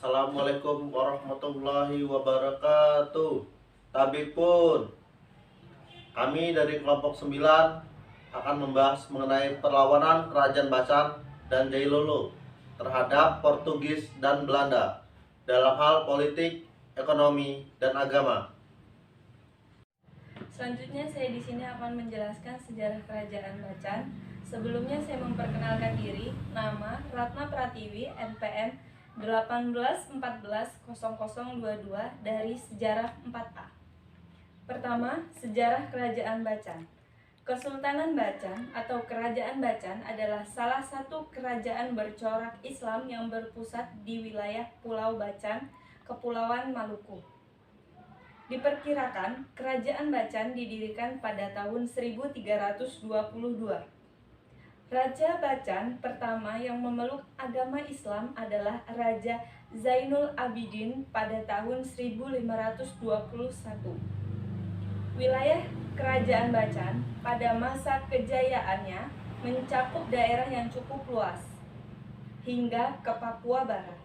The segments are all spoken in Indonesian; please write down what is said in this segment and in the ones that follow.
Assalamualaikum warahmatullahi wabarakatuh. Tabipun, kami dari kelompok 9 akan membahas mengenai perlawanan Kerajaan Bacan dan Jailolo terhadap Portugis dan Belanda dalam hal politik, ekonomi, dan agama. Selanjutnya saya di sini akan menjelaskan sejarah Kerajaan Bacan. Sebelumnya saya memperkenalkan diri, nama Ratna Pratiwi, NPM 18140022 dari Sejarah 4A. Pertama, sejarah Kerajaan Bacan. Kesultanan Bacan atau Kerajaan Bacan adalah salah satu kerajaan bercorak Islam yang berpusat di wilayah Pulau Bacan, Kepulauan Maluku. Diperkirakan Kerajaan Bacan didirikan pada tahun 1322. Raja Bacan pertama yang memeluk agama Islam adalah Raja Zainul Abidin pada tahun 1521. Wilayah Kerajaan Bacan pada masa kejayaannya mencakup daerah yang cukup luas, hingga ke Papua Barat.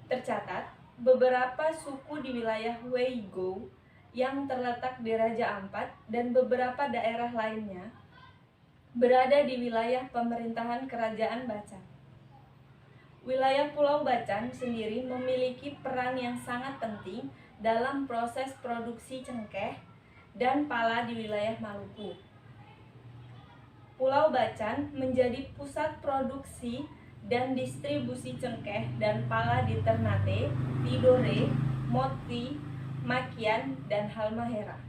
Tercatat, beberapa suku di wilayah Weigo yang terletak di Raja Ampat dan beberapa daerah lainnya berada di wilayah pemerintahan Kerajaan Bacan. Wilayah Pulau Bacan sendiri memiliki peran yang sangat penting dalam proses produksi cengkeh dan pala di wilayah Maluku. Pulau Bacan menjadi pusat produksi dan distribusi cengkeh dan pala di Ternate, Tidore, Moti, Makian, dan Halmahera.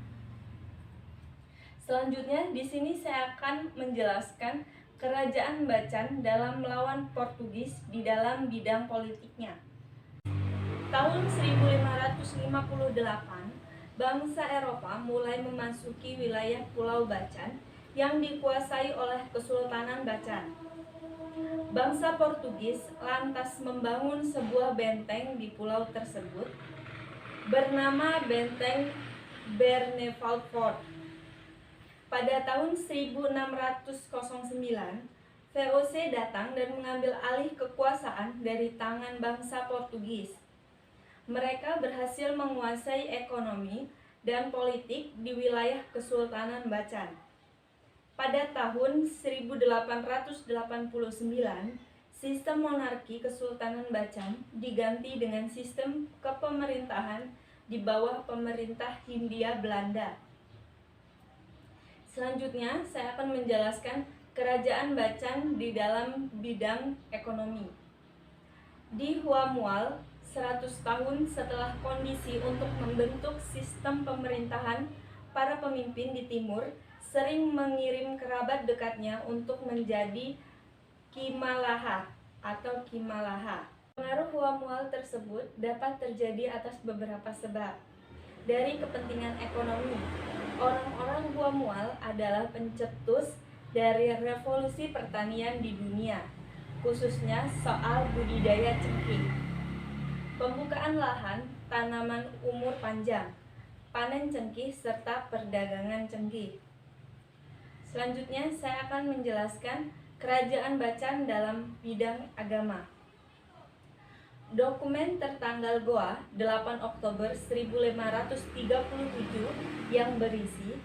Selanjutnya, di sini saya akan menjelaskan Kerajaan Bacan dalam melawan Portugis di dalam bidang politiknya. Tahun 1558, bangsa Eropa mulai memasuki wilayah Pulau Bacan yang dikuasai oleh Kesultanan Bacan. Bangsa Portugis lantas membangun sebuah benteng di pulau tersebut bernama Benteng Barneveld Fort. Pada tahun 1609, VOC datang dan mengambil alih kekuasaan dari tangan bangsa Portugis. Mereka berhasil menguasai ekonomi dan politik di wilayah Kesultanan Bacan. Pada tahun 1889, sistem monarki Kesultanan Bacan diganti dengan sistem kepemerintahan di bawah pemerintah Hindia Belanda. Selanjutnya, saya akan menjelaskan Kerajaan Bacan di dalam bidang ekonomi. Di Huamual, 100 tahun setelah kondisi untuk membentuk sistem pemerintahan, para pemimpin di timur sering mengirim kerabat dekatnya untuk menjadi Kimalaha atau Kimalaha. Pengaruh Huamual tersebut dapat terjadi atas beberapa sebab. Dari kepentingan ekonomi, orang-orang Huamual adalah pencetus dari revolusi pertanian di dunia, khususnya soal budidaya cengkeh, pembukaan lahan, tanaman umur panjang, panen cengkeh, serta perdagangan cengkeh. Selanjutnya, saya akan menjelaskan Kerajaan Bacan dalam bidang agama. Dokumen tertanggal Goa 8 Oktober 1537 yang berisi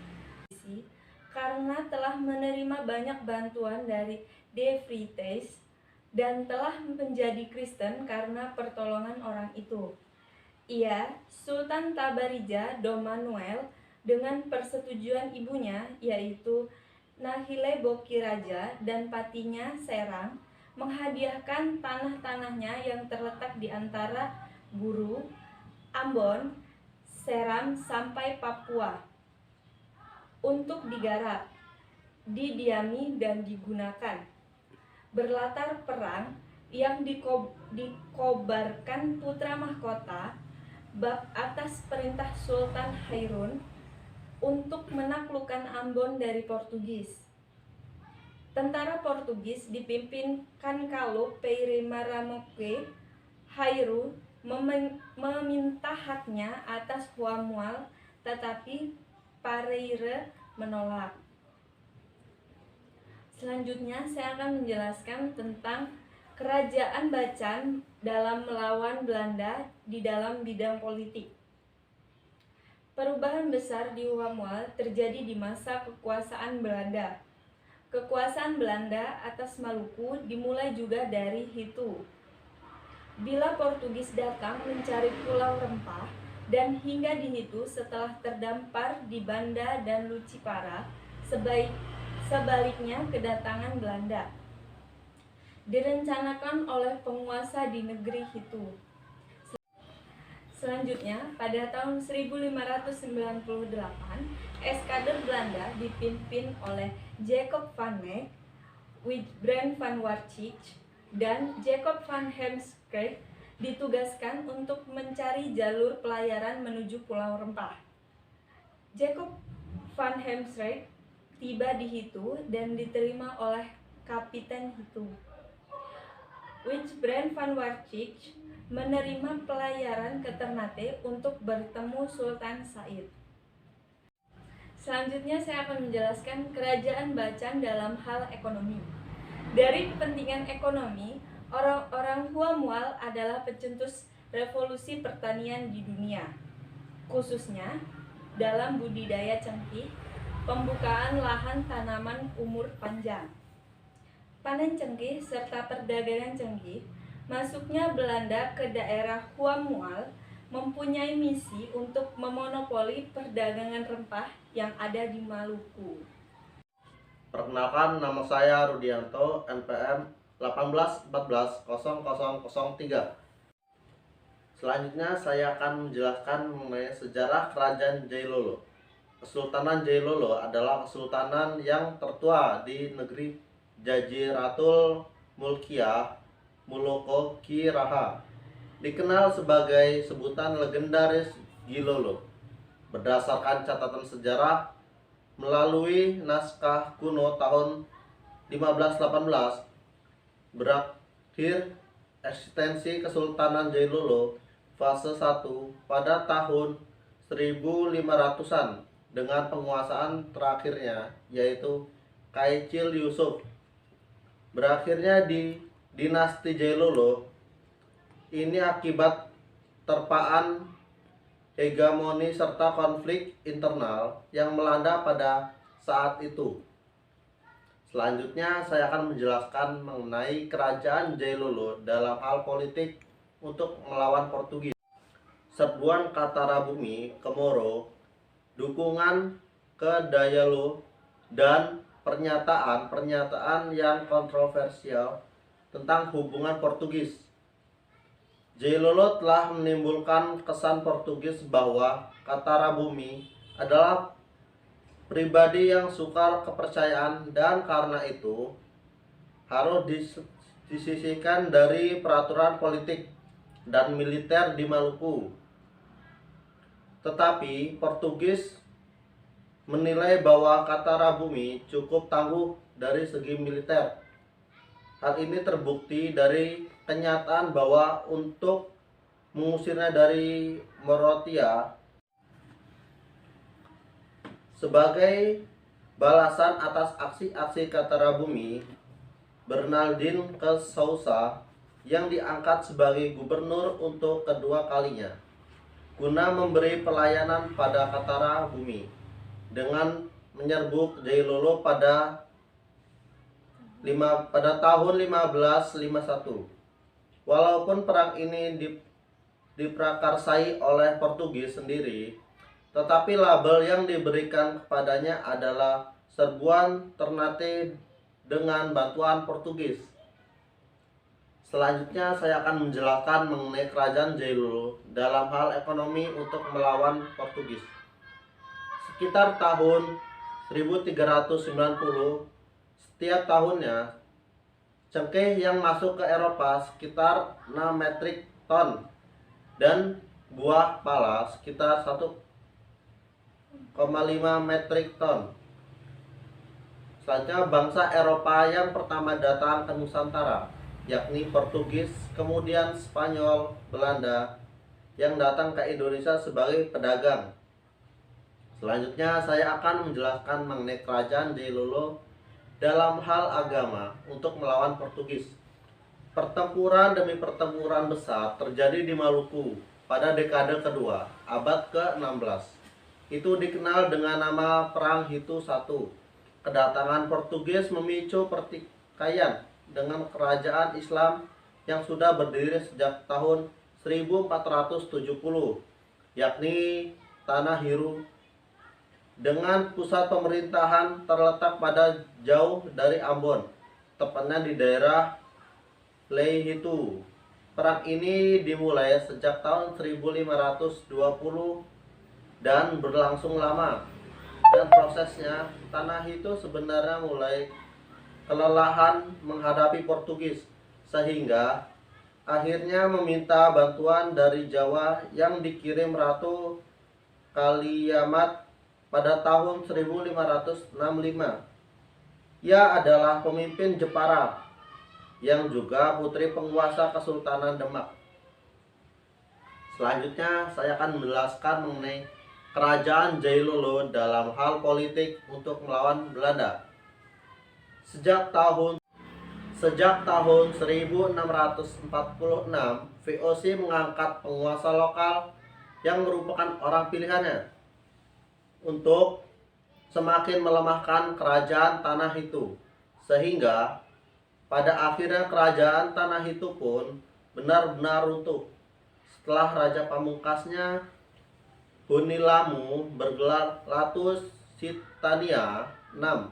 karena telah menerima banyak bantuan dari De Vries dan telah menjadi Kristen karena pertolongan orang itu. Ia, Sultan Tabarija do Manuel, dengan persetujuan ibunya yaitu Nahile Boki Raja dan patinya Serang, menghadiahkan tanah-tanahnya yang terletak di antara Buru, Ambon, Seram sampai Papua untuk digarap, didiami, dan digunakan. Berlatar perang yang dikobarkan putra mahkota bab atas perintah Sultan Hairun untuk menaklukkan Ambon dari Portugis. Tentara Portugis dipimpin Kankalo Peire Maramoke Hairu meminta haknya atas Huamual, tetapi Pereira menolak. Selanjutnya saya akan menjelaskan tentang Kerajaan Bacan dalam melawan Belanda di dalam bidang politik. Perubahan besar di Huamual terjadi di masa kekuasaan Belanda. Kekuasaan Belanda atas Maluku dimulai juga dari Hitu. Bila Portugis datang mencari pulau rempah dan hingga di Hitu setelah terdampar di Banda dan Lucipara, sebaliknya kedatangan Belanda direncanakan oleh penguasa di negeri Hitu. Selanjutnya, pada tahun 1598, eskader Belanda dipimpin oleh Jacob van Meek, Witbrand van Warchich, dan Jacob van Heemskerck ditugaskan untuk mencari jalur pelayaran menuju Pulau Rempah. Jacob van Heemskerck tiba di Hitu dan diterima oleh Kapiten Hitu. Witbrand van Warchich menerima pelayaran ke Ternate untuk bertemu Sultan Said. Selanjutnya saya akan menjelaskan kerajaan Bacan dalam hal ekonomi. Dari kepentingan ekonomi, orang-orang Huamual adalah pencetus revolusi pertanian di dunia, khususnya dalam budidaya cengkih, pembukaan lahan tanaman umur panjang, panen cengkih, serta perdagangan cengkih. Masuknya Belanda ke daerah Huamual mempunyai misi untuk memonopoli perdagangan rempah yang ada di Maluku. Perkenalkan, nama saya Rudianto, NPM 18140003. Selanjutnya saya akan menjelaskan mengenai sejarah Kerajaan Jailolo. Kesultanan Jailolo adalah kesultanan yang tertua di negeri Jaziratul Mulkiyah Muloko Kiraha, dikenal sebagai sebutan legendaris Gilolo. Berdasarkan catatan sejarah melalui naskah kuno tahun 1518, berakhir eksistensi Kesultanan Jailolo fase 1 pada tahun 1500-an dengan penguasaan terakhirnya yaitu Kaicil Yusuf. Berakhirnya di Dinasti Jailolo ini akibat terpaan hegemoni serta konflik internal yang melanda pada saat itu. Selanjutnya saya akan menjelaskan mengenai kerajaan Jailolo dalam hal politik untuk melawan Portugis. Serbuan Katarabumi Komoro, dukungan ke Dayalo, dan pernyataan-pernyataan yang kontroversial tentang hubungan Portugis. Jailolo telah menimbulkan kesan Portugis bahwa Katarabumi adalah pribadi yang sukar kepercayaan dan karena itu harus disisihkan dari peraturan politik dan militer di Maluku. Tetapi Portugis menilai bahwa Katarabumi cukup tangguh dari segi militer. Hal ini terbukti dari kenyataan bahwa untuk mengusirnya dari Morotia sebagai balasan atas aksi-aksi Katarabumi, Bernardin ke Sousa yang diangkat sebagai gubernur untuk kedua kalinya guna memberi pelayanan pada Katarabumi dengan menyerbu Jailolo pada tahun 1551. Walaupun perang ini diprakarsai oleh Portugis sendiri, tetapi label yang diberikan kepadanya adalah serbuan Ternate dengan bantuan Portugis. Selanjutnya saya akan menjelaskan mengenai kerajaan Jailolo dalam hal ekonomi untuk melawan Portugis. Sekitar tahun 1390, setiap tahunnya cengkeh yang masuk ke Eropa sekitar 6 metrik ton dan buah pala sekitar 1,5 metrik ton. Selanjutnya bangsa Eropa yang pertama datang ke Nusantara, yakni Portugis, kemudian Spanyol, Belanda yang datang ke Indonesia sebagai pedagang. Selanjutnya saya akan menjelaskan mengenai kerajaan Jailolo dalam hal agama untuk melawan Portugis. Pertempuran demi pertempuran besar terjadi di Maluku pada dekade kedua, abad ke-16. Itu dikenal dengan nama Perang Hitu I. Kedatangan Portugis memicu pertikaian dengan kerajaan Islam yang sudah berdiri sejak tahun 1470, yakni Tanah Hiru, dengan pusat pemerintahan terletak pada jauh dari Ambon, tepatnya di daerah Leihitu. Perang ini dimulai sejak tahun 1520 dan berlangsung lama. Dan prosesnya, tanah itu sebenarnya mulai kelelahan menghadapi Portugis, sehingga akhirnya meminta bantuan dari Jawa yang dikirim Ratu Kaliamat pada tahun 1565. Ia adalah pemimpin Jepara yang juga putri penguasa Kesultanan Demak. Selanjutnya saya akan menjelaskan mengenai kerajaan Jailolo dalam hal politik untuk melawan Belanda. Sejak tahun 1646, VOC mengangkat penguasa lokal yang merupakan orang pilihannya untuk semakin melemahkan kerajaan tanah itu, sehingga pada akhirnya kerajaan tanah itu pun benar-benar runtuh setelah raja pamungkasnya Hunilamu bergelar Latus Sitania VI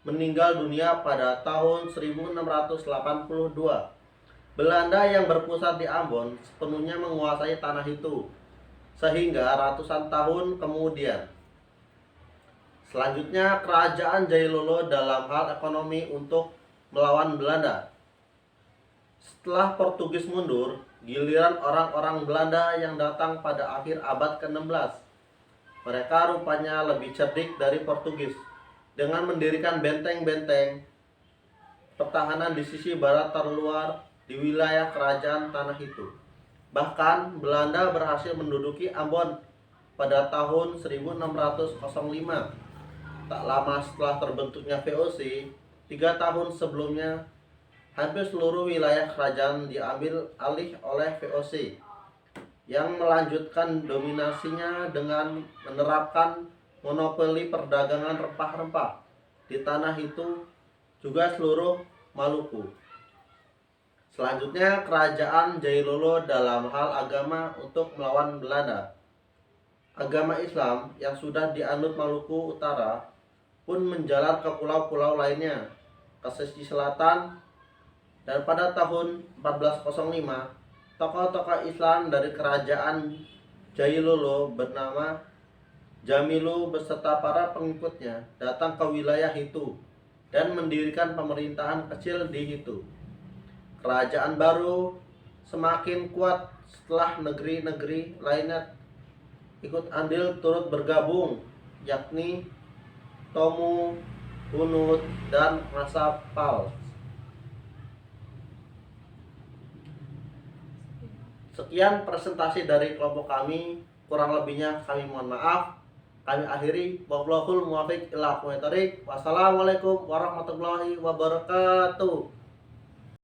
meninggal dunia pada tahun 1682. Belanda yang berpusat di Ambon sepenuhnya menguasai tanah itu sehingga ratusan tahun kemudian. Selanjutnya, kerajaan Jailolo dalam hal ekonomi untuk melawan Belanda. Setelah Portugis mundur, giliran orang-orang Belanda yang datang pada akhir abad ke-16. Mereka rupanya lebih cerdik dari Portugis dengan mendirikan benteng-benteng pertahanan di sisi barat terluar di wilayah kerajaan tanah itu. Bahkan Belanda berhasil menduduki Ambon pada tahun 1605. Tak lama setelah terbentuknya VOC, 3 tahun sebelumnya, hampir seluruh wilayah kerajaan diambil alih oleh VOC yang melanjutkan dominasinya dengan menerapkan monopoli perdagangan rempah-rempah di tanah itu, juga seluruh Maluku. Selanjutnya, kerajaan Jailolo dalam hal agama untuk melawan Belanda. Agama Islam yang sudah dianut Maluku Utara pun menjalar ke pulau-pulau lainnya, ke sisi selatan, dan pada tahun 1405, tokoh-tokoh Islam dari kerajaan Jailolo bernama Jamilu beserta para pengikutnya datang ke wilayah itu dan mendirikan pemerintahan kecil di Hitu. Kerajaan baru semakin kuat setelah negeri-negeri lainnya ikut andil turut bergabung, yakni Tomu, Hunut, dan Masapal. Sekian presentasi dari kelompok kami, kurang lebihnya kami mohon maaf. Kami akhiri, wallahul muwaffiq ila aqwamit thoriq. Wassalamualaikum warahmatullahi wabarakatuh.